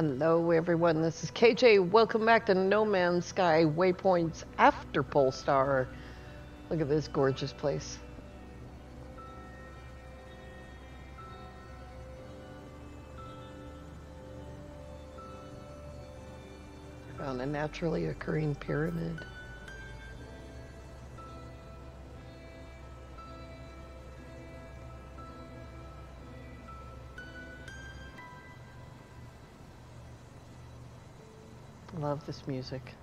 Hello everyone, this is KJ. Welcome back to No Man's Sky Waypoints after Polestar. Look at this gorgeous place. I found a naturally occurring pyramid. Love this music.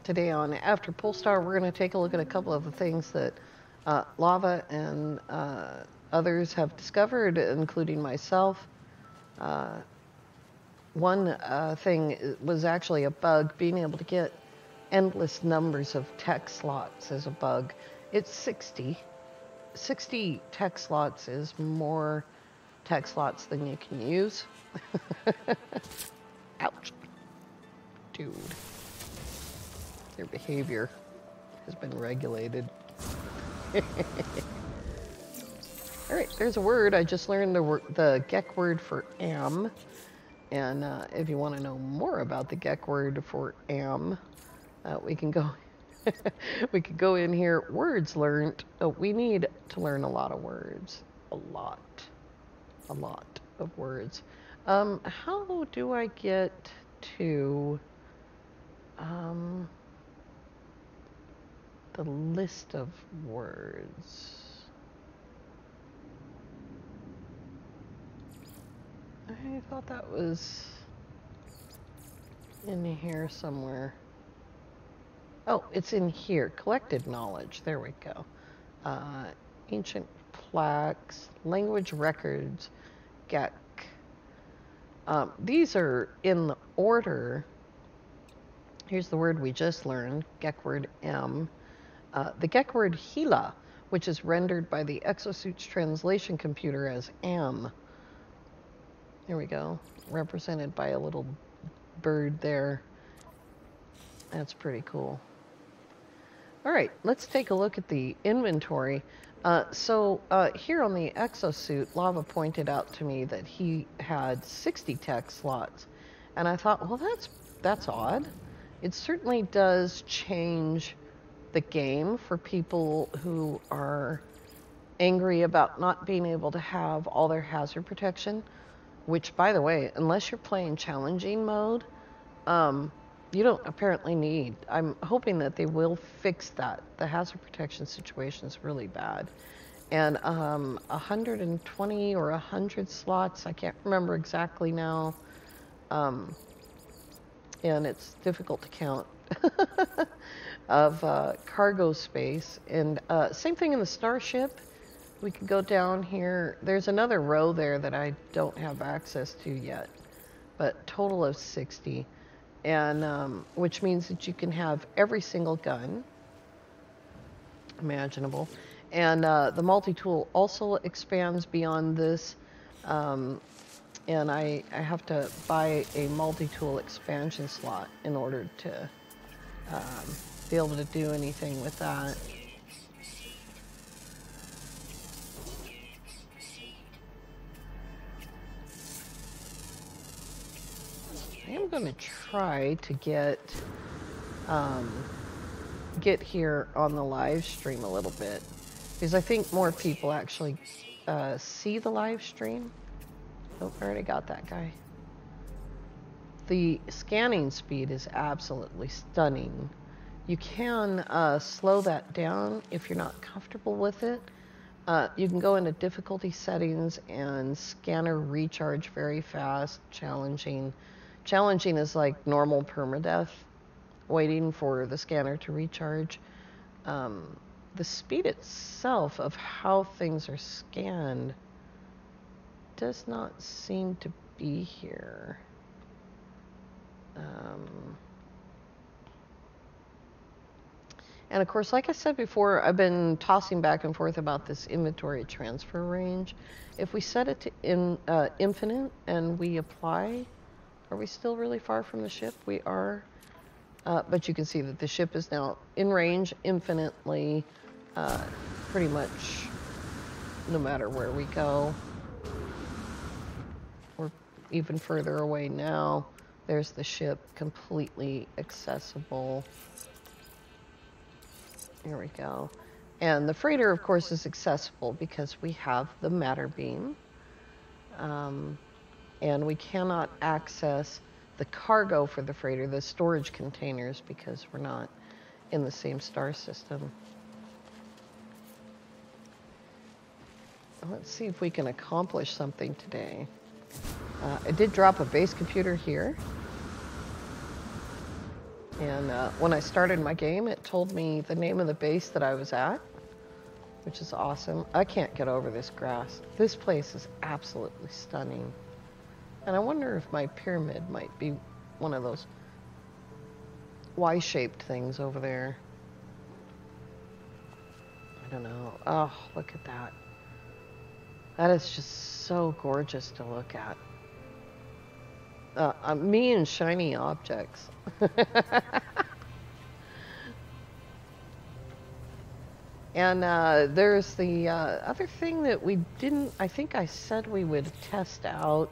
Today on After Polestar, we're going to take a look at a couple of the things that Lava and others have discovered, including myself. One thing was actually a bug. Being able to get endless numbers of tech slots is a bug. It's 60. 60 tech slots is more tech slots than you can use. Ouch. Dude. Their behavior has been regulated. Alright, there's a word. I just learned the Gek word for am. And if you want to know more about the Gek word for am, we can go we could go in here. Words learned. Oh, we need to learn a lot of words. A lot of words. How do I get to the list of words? I thought that was in here somewhere. Oh, it's in here. Collected knowledge. There we go. Ancient plaques, language records, Gek. These are in the order. Here's the word we just learned, Gek word M. The Gek word Hila, which is rendered by the exosuit's translation computer as am. There we go, represented by a little bird there. That's pretty cool. All right, let's take a look at the inventory. Here on the exosuit, Lava pointed out to me that he had 60 tech slots. And I thought, well, that's odd. It certainly does change the game for people who are angry about not being able to have all their hazard protection, which, by the way, unless you're playing challenging mode, you don't apparently need. I'm hoping that they will fix that. The hazard protection situation is really bad. And 120 or 100 slots, I can't remember exactly now. And it's difficult to count, of cargo space. And same thing in the Starship. We could go down here. There's another row there that I don't have access to yet, but total of 60. And which means that you can have every single gun imaginable. And the multi-tool also expands beyond this. And I have to buy a multi-tool expansion slot in order to be able to do anything with that. I am going to try to get here on the live stream a little bit, because I think more people actually see the live stream. Oh, I already got that guy. The scanning speed is absolutely stunning. You can slow that down if you're not comfortable with it. You can go into difficulty settings and scanner recharge very fast. Challenging is like normal permadeath, waiting for the scanner to recharge. The speed itself of how things are scanned does not seem to be here. And of course, like I said before, I've been tossing back and forth about this inventory transfer range. If we set it to infinite and we apply, are we still really far from the ship? We are. But you can see that the ship is now in range infinitely, pretty much no matter where we go. even further away now. There's the ship, completely accessible. Here we go. And the freighter, of course, is accessible because we have the matter beam. And we cannot access the cargo for the freighter, the storage containers, because we're not in the same star system. Let's see if we can accomplish something today. I did drop a base computer here. And when I started my game, it told me the name of the base that I was at, which is awesome. I can't get over this grass. This place is absolutely stunning. And I wonder if my pyramid might be one of those Y-shaped things over there. I don't know. Oh, look at that. That is just so gorgeous to look at. Me and shiny objects. And there's the other thing that we didn't, I think I said we would test out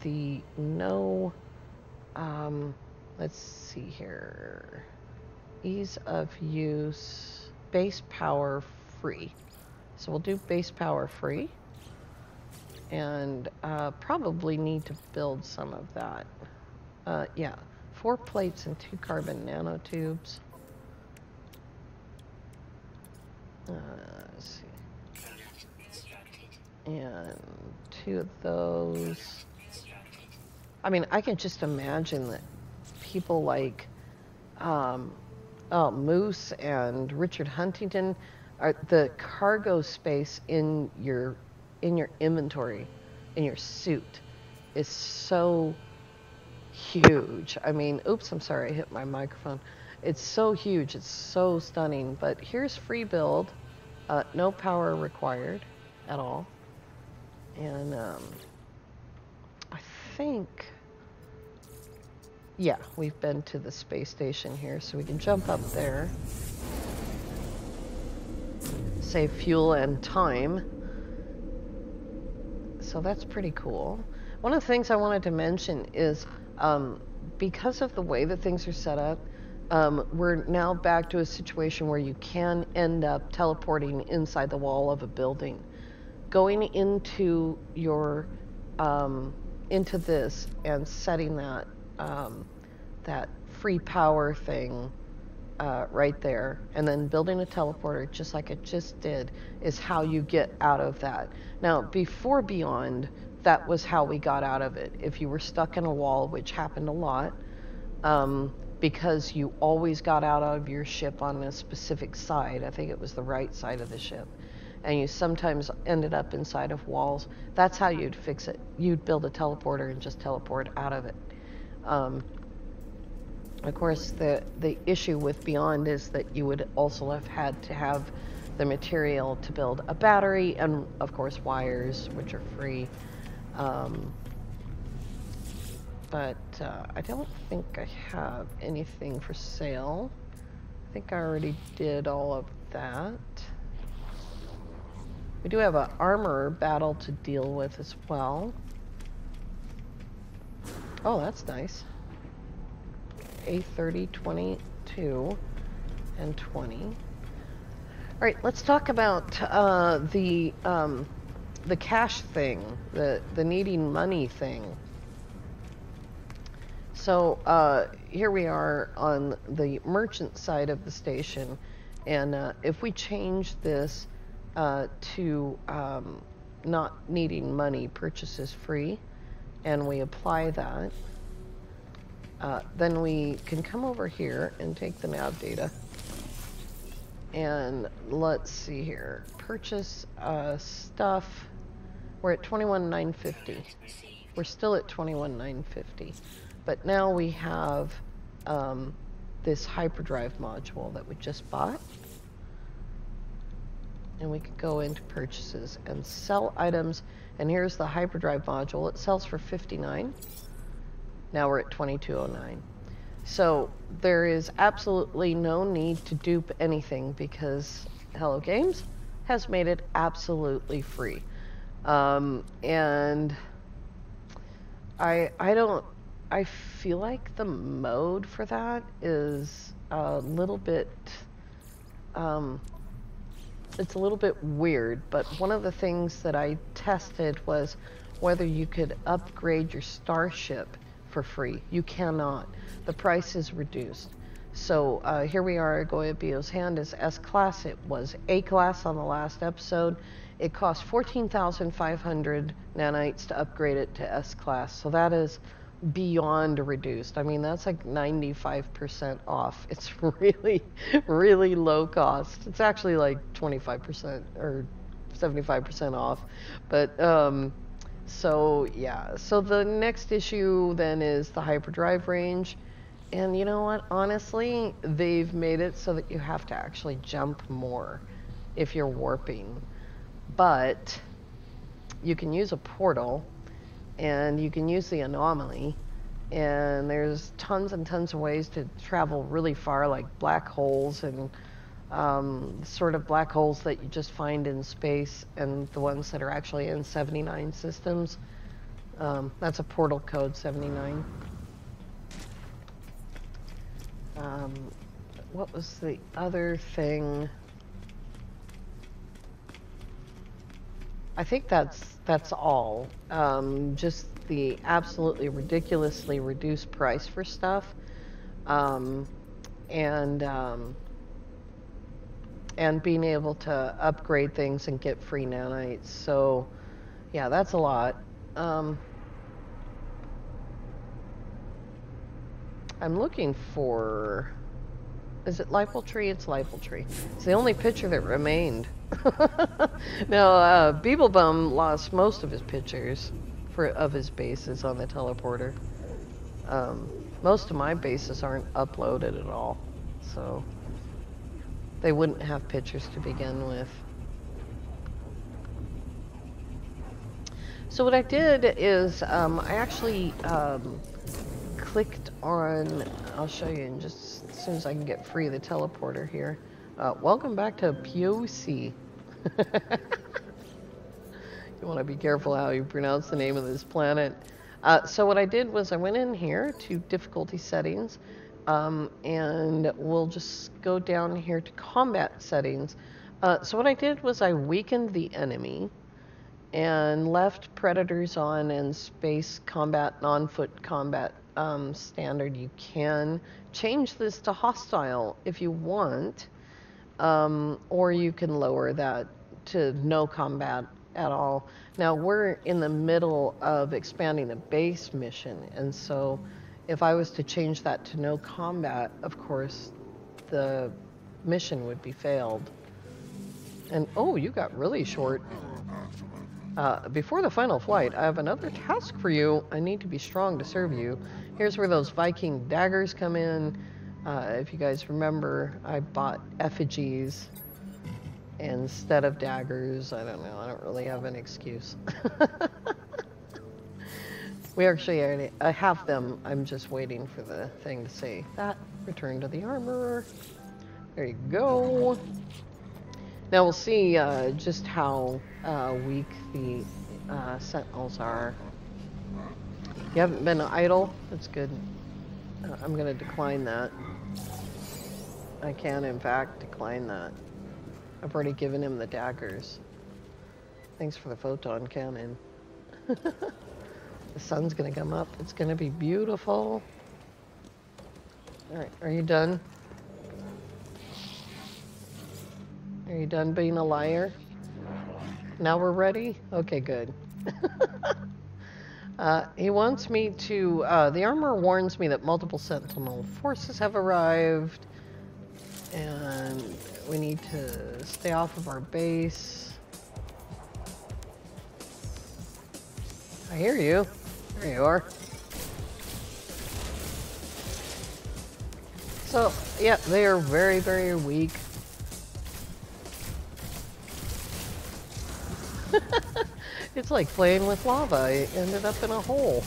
the no, let's see here, ease of use, base power free. So we'll do base power free, and probably need to build some of that. Yeah, 4 plates and 2 carbon nanotubes. Let's see. And 2 of those. I mean, I can just imagine that people like Moose and Richard Huntington, are the cargo space in your inventory, in your suit, is so huge. I mean, oops, I'm sorry, I hit my microphone. It's so huge, it's so stunning. But here's free build, no power required at all. And I think, yeah, we've been to the space station here, so we can jump up there. Save fuel and time. So that's pretty cool. One of the things I wanted to mention is because of the way that things are set up, we're now back to a situation where you can end up teleporting inside the wall of a building. Going into your into this and setting that that free power thing right there, and then building a teleporter just like it just did, is how you get out of that. Now, before Beyond, that was how we got out of it. If you were stuck in a wall, which happened a lot, because you always got out of your ship on a specific side, I think it was the right side of the ship, and you sometimes ended up inside of walls, that's how you'd fix it. You'd build a teleporter and just teleport out of it. Of course, the issue with Beyond is that you would also have had to have the material to build a battery, and of course wires, which are free. But I don't think I have anything for sale. I think I already did all of that. We do have an armor battle to deal with as well. Oh, that's nice. A30, 22, and 20. All right, let's talk about the cash thing, the needing money thing. So here we are on the merchant side of the station, and if we change this to not needing money, purchases free, and we apply that, then we can come over here and take the nav data. And let's see here, purchase stuff. We're at 21,950. We're still at 21,950. But now we have this hyperdrive module that we just bought. And we could go into purchases and sell items. And here's the hyperdrive module. It sells for 59. Now we're at 2209. So there is absolutely no need to dupe anything because Hello Games has made it absolutely free. And I feel like the mode for that is a little bit, it's a little bit weird, but one of the things that I tested was whether you could upgrade your starship for free. You cannot. The price is reduced. So here we are. Goya Bio's hand is S-Class. It was A-Class on the last episode. It cost 14,500 nanites to upgrade it to S-Class. So that is beyond reduced. I mean, that's like 95% off. It's really, really low cost. It's actually like 25% or 75% off. But so yeah. So the next issue then is the hyperdrive range. And you know what? Honestly, they've made it so that you have to actually jump more if you're warping. But you can use a portal, and you can use the anomaly, and there's tons and tons of ways to travel really far, like black holes and sort of black holes that you just find in space, and the ones that are actually in 79 systems. That's a portal code, 79. What was the other thing? I think that's all. Just the absolutely ridiculously reduced price for stuff, and being able to upgrade things and get free nanites. So, yeah, that's a lot. I'm looking for. Is it Lipoltree? It's Lipoltree. It's the only picture that remained. Now, Beeblebum lost most of his pictures of his bases on the teleporter. Most of my bases aren't uploaded at all, so they wouldn't have pictures to begin with. So what I did is I actually clicked on, I'll show you in just as soon as I can get free the teleporter here. Welcome back to POC. You want to be careful how you pronounce the name of this planet. So what I did was I went in here to difficulty settings, and we'll just go down here to combat settings. So what I did was I weakened the enemy and left predators on and space combat, non-foot combat standard. You can change this to hostile if you want, or you can lower that to no combat at all. Now we're in the middle of expanding a base mission, and so if I was to change that to no combat, of course the mission would be failed. And oh, you got really short. Before the final flight, I have another task for you. I need to be strong to serve you. Here's where those Viking daggers come in. If you guys remember, I bought effigies instead of daggers. I don't know. I don't really have an excuse. We actually already have them. I'm just waiting for the thing to say that. Return to the armor. There you go. Now we'll see just how weak the sentinels are. You haven't been idle? That's good. I'm going to decline that. I can, in fact, decline that. I've already given him the daggers. Thanks for the photon cannon. The sun's going to come up. It's going to be beautiful. All right, are you done? Are you done being a liar? Now we're ready? Okay, good. He wants me to, the armor warns me that multiple sentinel forces have arrived, and we need to stay off of our base. I hear you. There you are. So, yeah, they are very, very weak. It's like playing with lava. I ended up in a hole.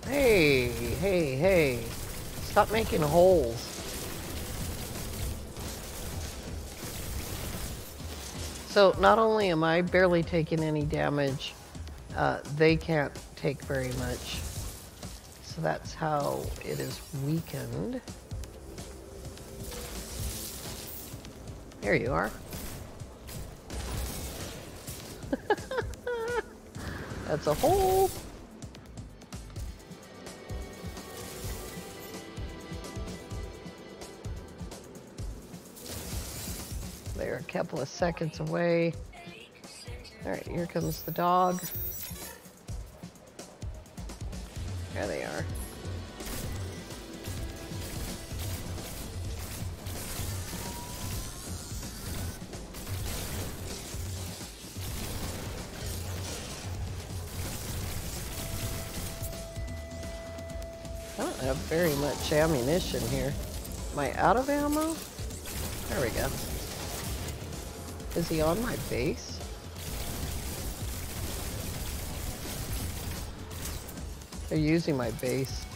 Hey, hey, hey. Stop making holes. So not only am I barely taking any damage, they can't take very much. So that's how it is weakened. There you are. That's a hole. They're a couple of seconds away. All right, here comes the dog. There they are. I don't have very much ammunition here. Am I out of ammo? There we go. Is he on my base? They're using my base.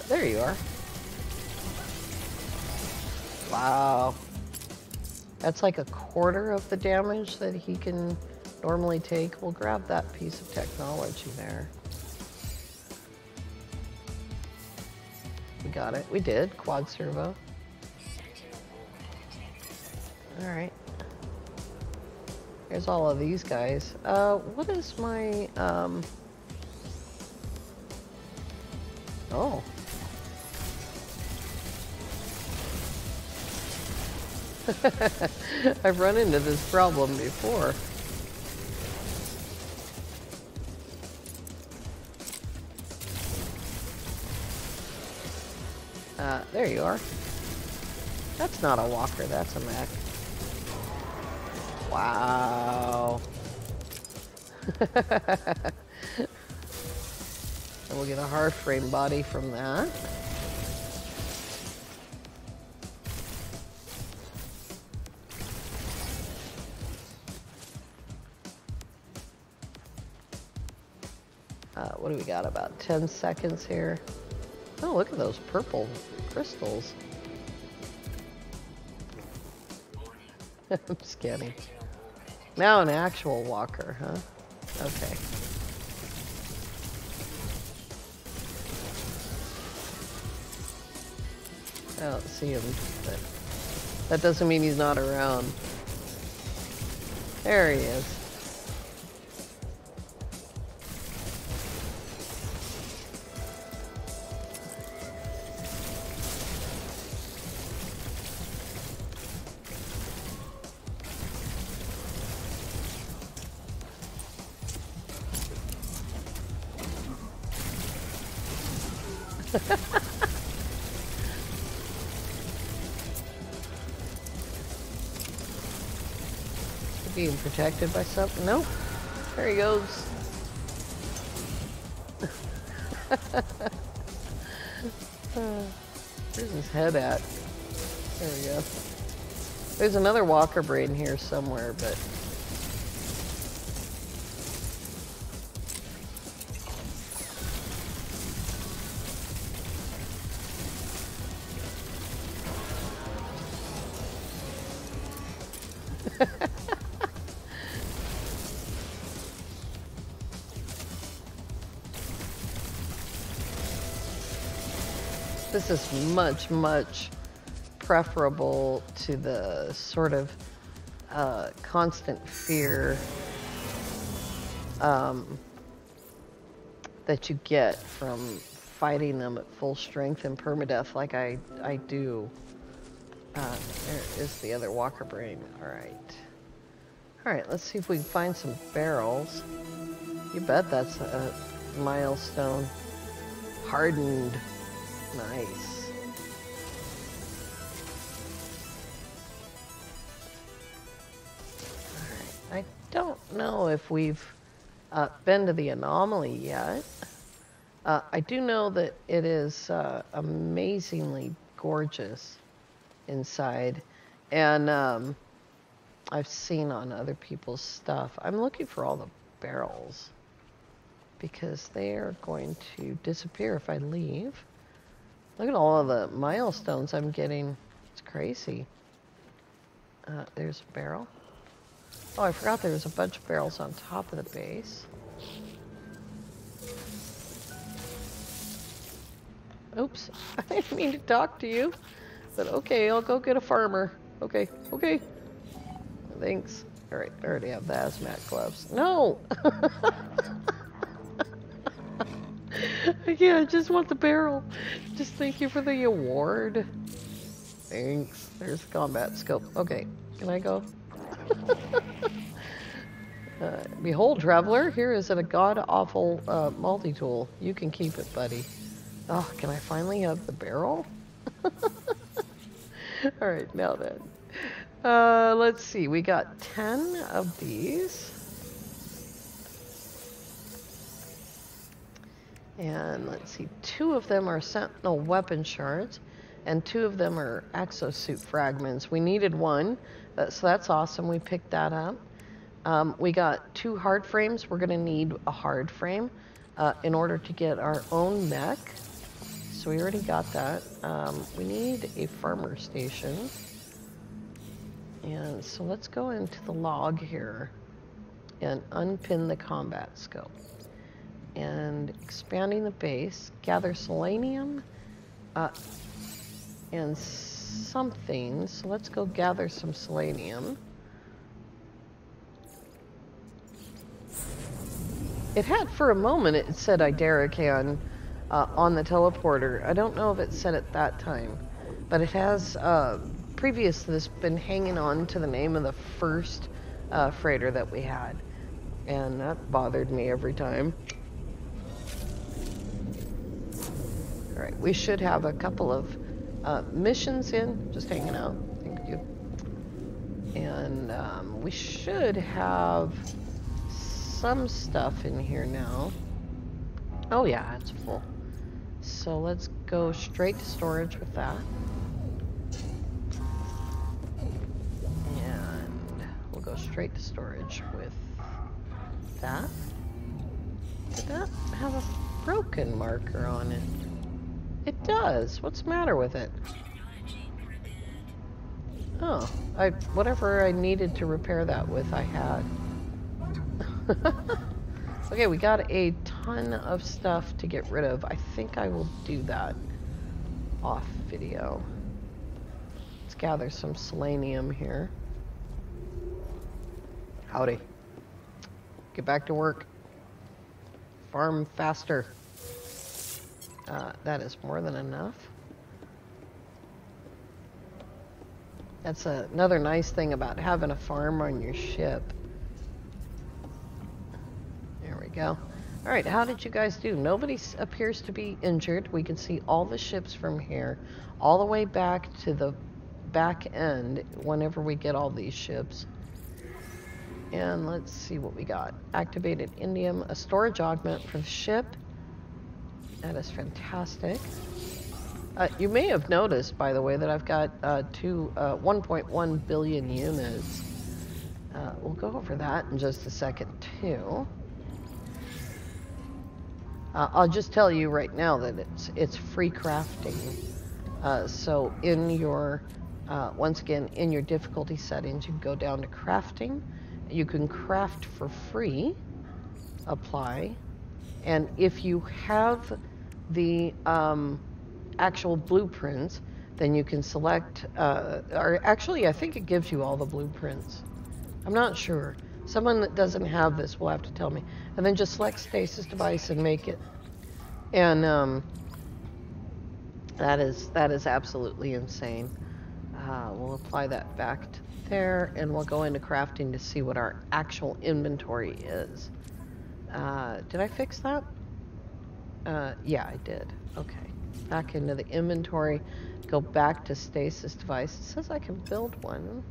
There you are. Wow. That's like a quarter of the damage that he can normally take. We'll grab that piece of technology there. We got it. We did. Quad servo. Alright. Here's all of these guys. What is my, Oh. I've run into this problem before. There you are. That's not a walker, that's a mech. Wow. And we'll get a hard frame body from that. What do we got? About 10 seconds here. Oh, look at those purple crystals. I'm scanning. Now an actual walker, huh? Okay. I don't see him, but that doesn't mean he's not around. There he is. Being protected by something? Nope. There he goes. Where's his head at? There we go. There's another walker brain here somewhere, but this is much, much preferable to the sort of constant fear that you get from fighting them at full strength and permadeath like I do. There is the other walker brain. Alright, let's see if we can find some barrels. You bet that's a milestone. Hardened. Nice. Alright, I don't know if we've been to the anomaly yet. I do know that it is amazingly gorgeous inside. And I've seen on other people's stuff. I'm looking for all the barrels because they are going to disappear if I leave. Look at all of the milestones I'm getting. It's crazy. There's a barrel. Oh, I forgot there was a bunch of barrels on top of the base. Oops, I didn't mean to talk to you. But okay, I'll go get a farmer. Okay, okay. Thanks. All right, I already have the hazmat gloves. No! Yeah, I just want the barrel. Just thank you for the award. Thanks. There's the combat scope. Okay, can I go? Behold, traveler, here is a god-awful multi-tool. You can keep it, buddy. Oh, can I finally have the barrel? All right, now then. Let's see, we got 10 of these. And let's see, 2 of them are sentinel weapon shards, and 2 of them are exosuit fragments. We needed 1, so that's awesome. We picked that up. We got 2 hard frames. We're going to need a hard frame in order to get our own mech. So we already got that. We need a farmer station. And so let's go into the log here and unpin the combat scope. And expanding the base, gather selenium and something. So let's go gather some selenium. It had, for a moment, it said Idarican on the teleporter. I don't know if it said it that time, but it has, previous to this, been hanging on to the name of the first freighter that we had. And that bothered me every time. All right, we should have a couple of missions in, just hanging out. Thank you. And we should have some stuff in here now. Oh yeah, it's full. So let's go straight to storage with that. And we'll go straight to storage with that. Did that have a broken marker on it? It does. What's the matter with it? Oh, whatever I needed to repair that with, I had. Okay, we got a ton of stuff to get rid of. I think I will do that off video. Let's gather some selenium here. Howdy. Get back to work. Farm faster. That is more than enough. That's another nice thing about having a farm on your ship. There we go. All right, how did you guys do? Nobody appears to be injured. We can see all the ships from here, all the way back to the back end whenever we get all these ships. And let's see what we got. Activated indium, a storage augment for the ship. That is fantastic. You may have noticed, by the way, that I've got 1.1 billion units. We'll go over that in just a second, too. I'll just tell you right now that it's free crafting. So in your, once again, in your difficulty settings, you can go down to crafting. You can craft for free, apply, and if you have the actual blueprints, then you can select, or actually I think it gives you all the blueprints. I'm not sure. Someone that doesn't have this will have to tell me. And then just select stasis device and make it. And that is absolutely insane. We'll apply that back to there, and we'll go into crafting to see what our actual inventory is. Did I fix that? Yeah, I did. Okay. Back into the inventory. Go back to stasis device. It says I can build one.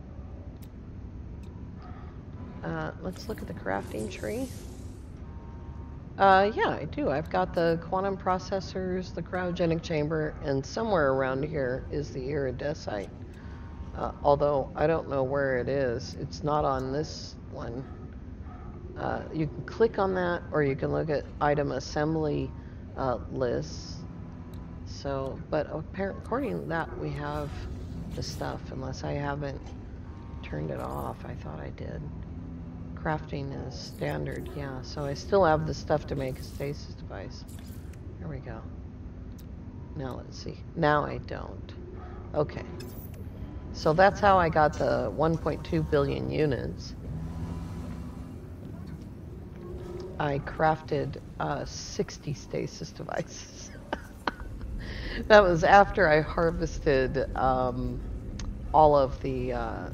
Let's look at the crafting tree. Yeah, I do. I've got the quantum processors, the cryogenic chamber, and somewhere around here is the iridescite. Although I don't know where it is. It's not on this one. You can click on that, or you can look at item assembly lists. So, but according to that, we have the stuff, unless I haven't turned it off. I thought I did. Crafting is standard, yeah. So I still have the stuff to make a stasis device. There we go. Now let's see. Now I don't. Okay. So that's how I got the 1.2 billion units. I crafted 60 stasis devices. That was after I harvested all of the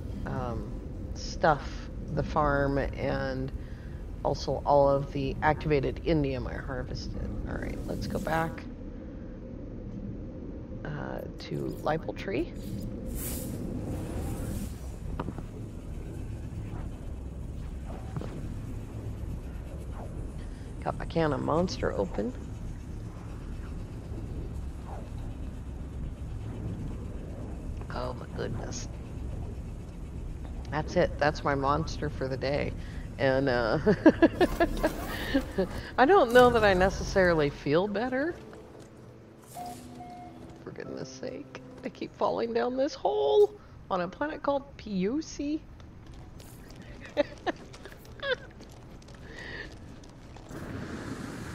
stuff, the farm, and also all of the activated indium I harvested. All right, let's go back to Lipel Tree. Got my can of Monster open. Oh my goodness. That's it. That's my monster for the day. And I don't know that I necessarily feel better. For goodness sake. I keep falling down this hole on a planet called PUC.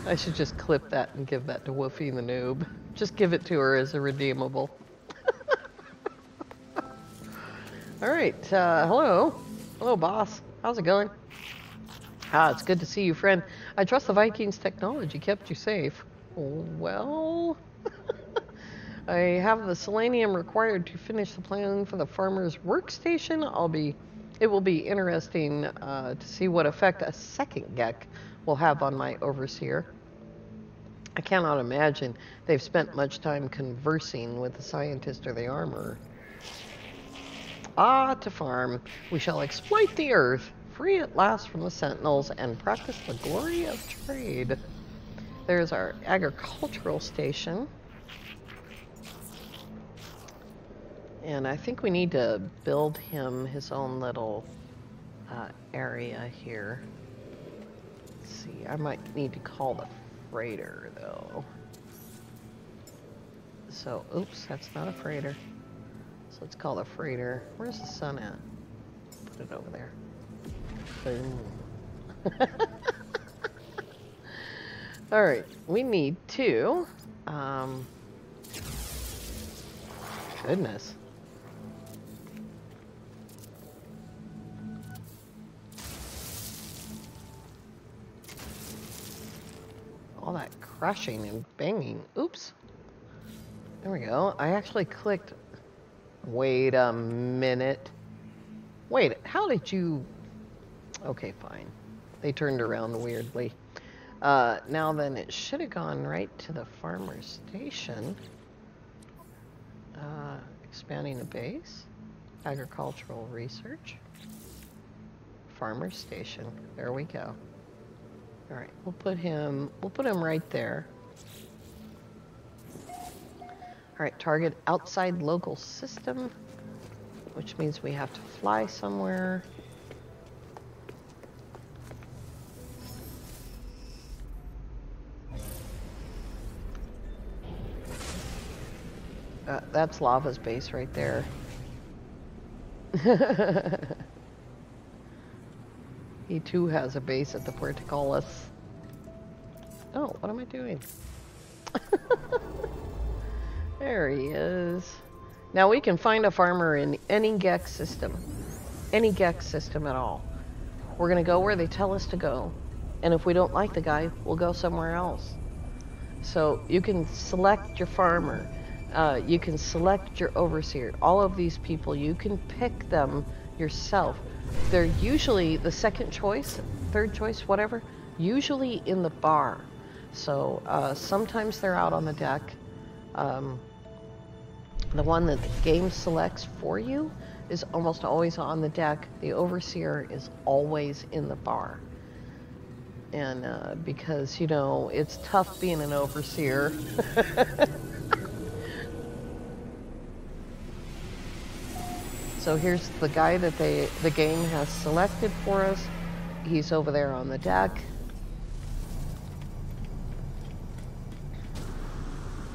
I should just clip that and give that to Woofy the Noob. Just give it to her as a redeemable. Alright, hello. Hello, boss. How's it going? It's good to see you, friend. I trust the Vikings' technology kept you safe. Well... I have the selenium required to finish the plan for the farmer's workstation. It will be interesting to see what effect a second Gek will have on my overseer. I cannot imagine they've spent much time conversing with the scientist or the armorer. To farm. We shall exploit the earth, free at last from the sentinels, and practice the glory of trade. There's our agricultural station. And I think we need to build him his own little area here. Let's see, I might need to call the freighter, though. So, oops, that's not a freighter. So let's call the freighter. Where's the sun at? Put it over there. Boom. Alright, we need to... goodness. All that crashing and banging. Oops. There we go. I actually clicked... Wait a minute. Wait, how did you... Okay, fine. They turned around weirdly. Now then, it should have gone right to the farmer's station. Expanding the base. Agricultural research. Farmer's station. There we go. All right, we'll put him right there. All right, target outside local system, which means we have to fly somewhere. That's Lava's base right there. He too has a base at the Portocalis. Oh, what am I doing? There he is. Now we can find a farmer in any Gek system. Any Gek system at all. We're going to go where they tell us to go. And if we don't like the guy, we'll go somewhere else. So you can select your farmer. You can select your overseer. All of these people, you can pick them yourself. They're usually the second choice, third choice, whatever, usually in the bar. So sometimes they're out on the deck. The one that the game selects for you is almost always on the deck. The overseer is always in the bar. And because, you know, it's tough being an overseer. So here's the guy that the game has selected for us. He's over there on the deck.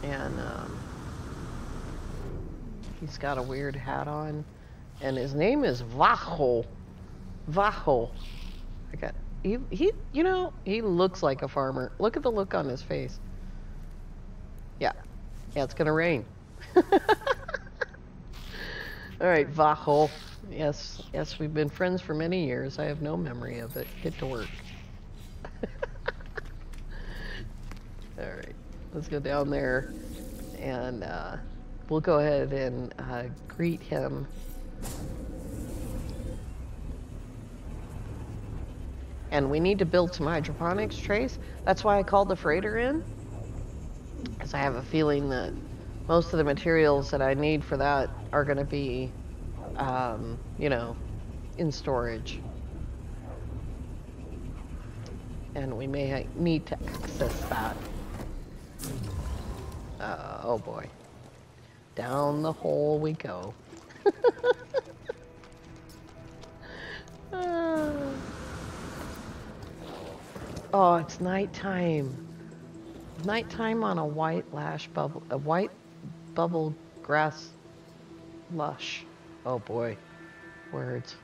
And he's got a weird hat on. And his name is Vajo. Vajo. You know, he looks like a farmer. Look at the look on his face. Yeah. Yeah, it's gonna rain. All right, Vajo. Yes, we've been friends for many years. I have no memory of it. Get to work. All right, let's go down there, and we'll go ahead and greet him. And we need to build some hydroponics trays. That's why I called the freighter in, because I have a feeling that most of the materials that I need for that are going to be, you know, in storage. And we may need to access that. Oh boy. Down the hole we go. Oh, it's nighttime. Nighttime on a white bubble grass lush. Oh boy, words.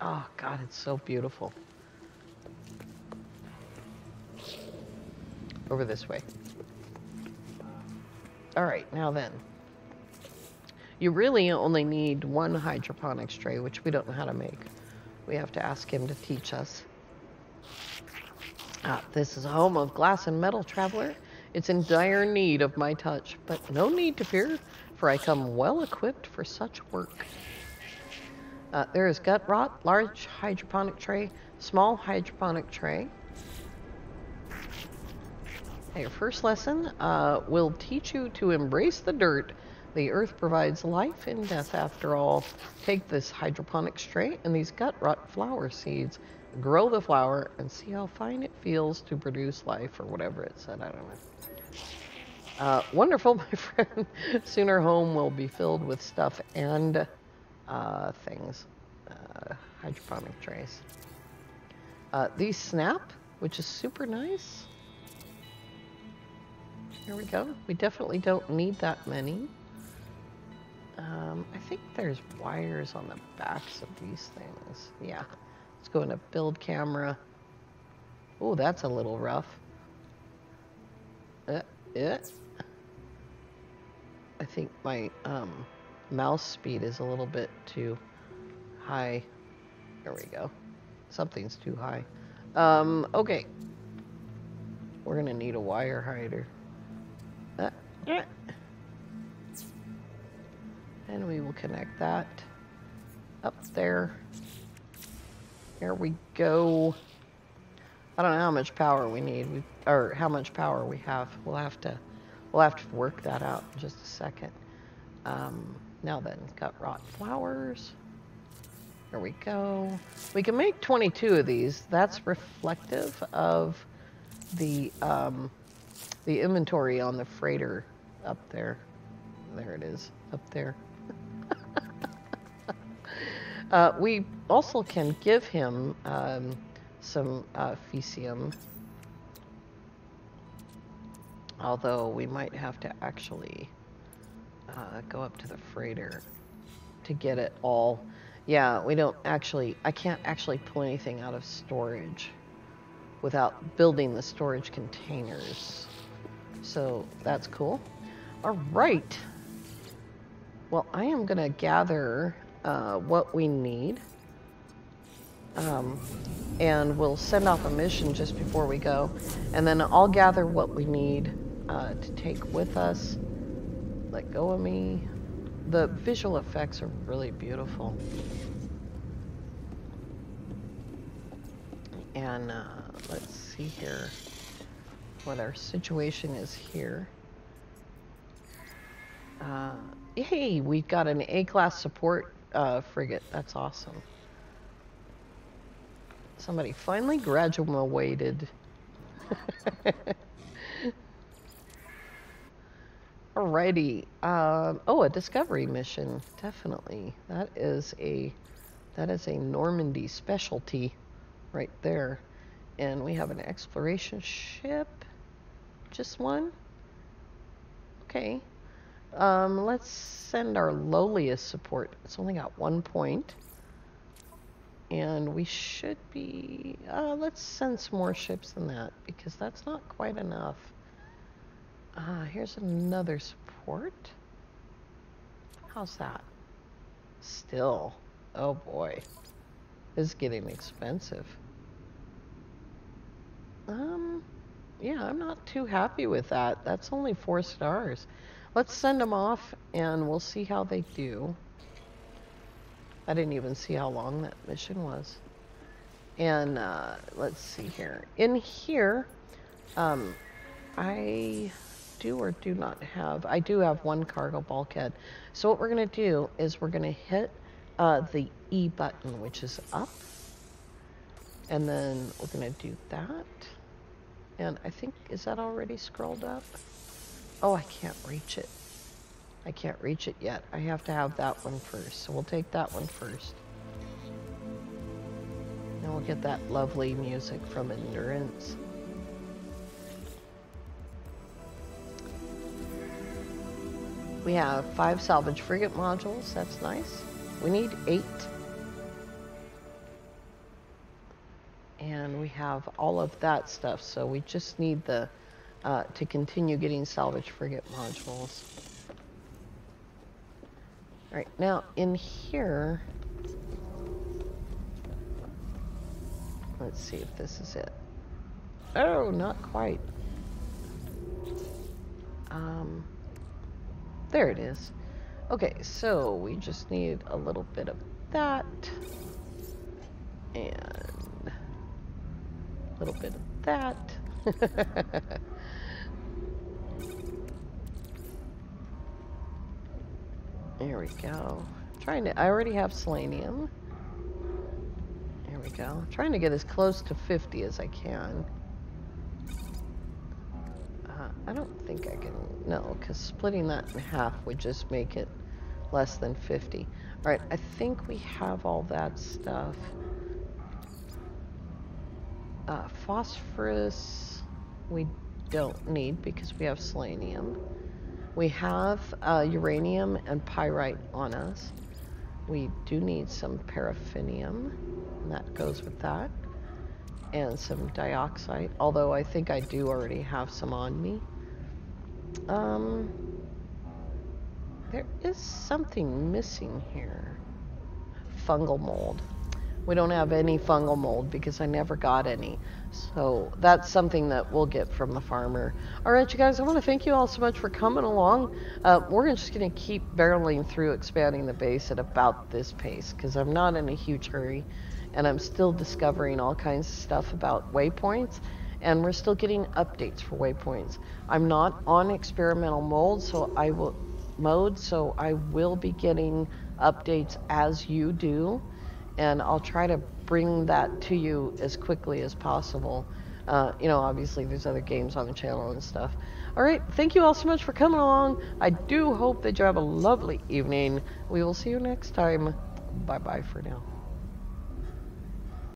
Oh God, it's so beautiful. Over this way. All right, now then. You really only need one hydroponics tray, which we don't know how to make. We have to ask him to teach us. This is a home of glass and metal, traveler. It's in dire need of my touch, but no need to fear, for I come well equipped for such work. There is gut rot, large hydroponic tray, small hydroponic tray. Your first lesson will teach you to embrace the dirt. The earth provides life and death after all. Take this hydroponics tray and these gut rot flower seeds. Grow the flower and see how fine it feels to produce life, or whatever it said. I don't know. Wonderful, my friend. Soon our home will be filled with stuff and things. Hydroponic trays. These snap, which is super nice. Here we go. We definitely don't need that many. I think there's wires on the backs of these things. Yeah. Let's go into build camera. Oh, that's a little rough. I think my mouse speed is a little bit too high. There we go. Something's too high. Okay. We're gonna need a wire hider. And we will connect that up there. There we go. I don't know how much power we need, or how much power we have. We'll have to work that out in just a second. Now then, gut rot flowers. There we go. We can make 22 of these. That's reflective of the inventory on the freighter up there. There it is, up there. We also can give him some Fecium, although we might have to actually go up to the freighter to get it all. Yeah, I can't actually pull anything out of storage without building the storage containers. So that's cool. All right. Well, I am going to gather what we need. And we'll send off a mission just before we go. And then I'll gather what we need to take with us. Let go of me. The visual effects are really beautiful. And let's see here what our situation is here. Yay, we've got an A-class support frigate. That's awesome. Somebody finally graduated. All Alrighty. Oh, a discovery mission. Definitely. That is a Normandy specialty right there. And we have an exploration ship. Just one? Okay. Let's send our lowliest support. It's only got 1 point. And we should be... let's send some more ships than that, because that's not quite enough. Here's another support. How's that? Still. Oh boy. This is getting expensive. Yeah, I'm not too happy with that. That's only 4 stars. Let's send them off and we'll see how they do. I didn't even see how long that mission was. And let's see here. In here, I do or do not have, I do have 1 cargo bulkhead. So what we're going to do is we're going to hit the E button, which is up. And then we're going to do that. And I think, is that already scrolled up? Oh, I can't reach it. I can't reach it yet. I have to have that one first. So we'll take that one first. And we'll get that lovely music from Endurance. We have 5 salvage frigate modules. That's nice. We need 8. And we have all of that stuff, so we just need the to continue getting salvage frigate modules. All right, now in here, let's see if this is it. Oh, not quite. There it is. Okay, so we just need a little bit of that. And a little bit of that. There we go. I already have selenium. There we go. Trying to get as close to 50 as I can. I don't think I can, no, because splitting that in half would just make it less than 50. All right, I think we have all that stuff. Phosphorus we don't need because we have selenium. We have uranium and pyrite on us. We do need some paraffinium, and that goes with that. And some dioxide, although I think I do already have some on me. There is something missing here. Fungal mold. We don't have any fungal mold because I never got any. So that's something that we'll get from the farmer. All right, you guys, I want to thank you all so much for coming along. We're just going to keep barreling through expanding the base at about this pace because I'm not in a huge hurry. And I'm still discovering all kinds of stuff about waypoints. And we're still getting updates for waypoints. I'm not on experimental mode, so I will be getting updates as you do. And I'll try to bring that to you as quickly as possible. You know, obviously there's other games on the channel and stuff. All right, thank you all so much for coming along. I do hope that you have a lovely evening. We will see you next time. Bye-bye for now.